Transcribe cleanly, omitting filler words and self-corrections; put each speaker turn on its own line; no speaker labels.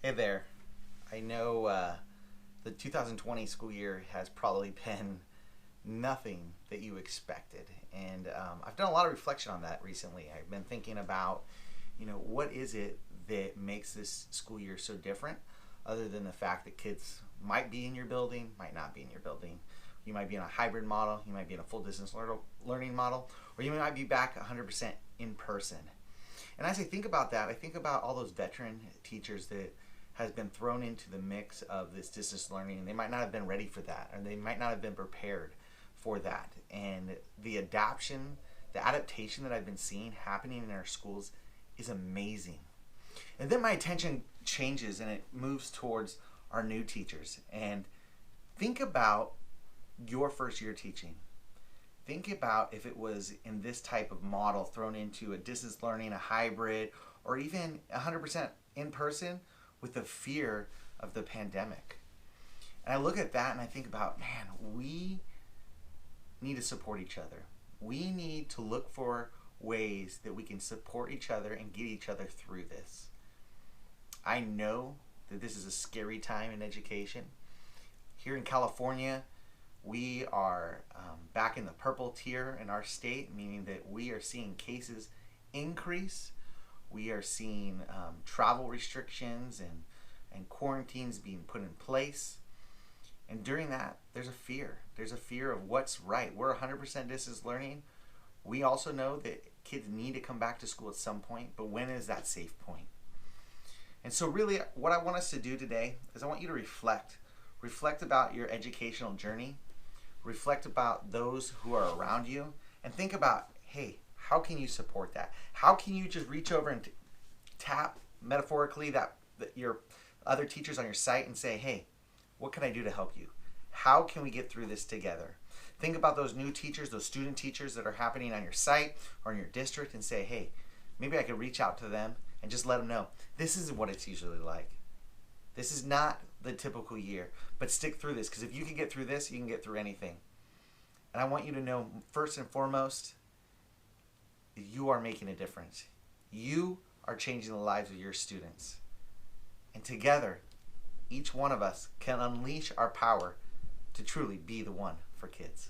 Hey there. I know the 2020 school year has probably been nothing that you expected. And I've done a lot of reflection on that recently. I've been thinking about, what is it that makes this school year so different, other than the fact that kids might be in your building, might not be in your building. You might be in a hybrid model, you might be in a full distance learning model, or you might be back 100% in person. And as I think about that, I think about all those veteran teachers that has been thrown into the mix of this distance learning, and they might not have been ready for that, or they might not have been prepared for that. And the adaptation that I've been seeing happening in our schools is amazing. And then my attention changes and it moves towards our new teachers. And think about your first year teaching. Think about if it was in this type of model thrown into a distance learning, a hybrid, or even 100% in person with the fear of the pandemic. And I look at that and I think about, man, we need to support each other. We need to look for ways that we can support each other and get each other through this. I know that this is a scary time in education. Here in California, we are back in the purple tier in our state, meaning that we are seeing cases increase. We are seeing travel restrictions and quarantines being put in place. And during that, there's a fear. There's a fear of what's right. We're 100% distance learning. We also know that kids need to come back to school at some point, but when is that safe point? And so really what I want us to do today is I want you to reflect. Reflect about your educational journey. Reflect about those who are around you. And think about, hey, how can you support that? How can you just reach over and tap, metaphorically, that your other teachers on your site and say, hey, what can I do to help you? How can we get through this together? Think about those new teachers, those student teachers that are happening on your site or in your district, and say, hey, maybe I could reach out to them and just let them know this isn't what it's usually like. This is not the typical year, but stick through this, because if you can get through this, you can get through anything. And I want you to know, first and foremost, you are making a difference. You are changing the lives of your students. And together, each one of us can unleash our power to truly be the one for kids.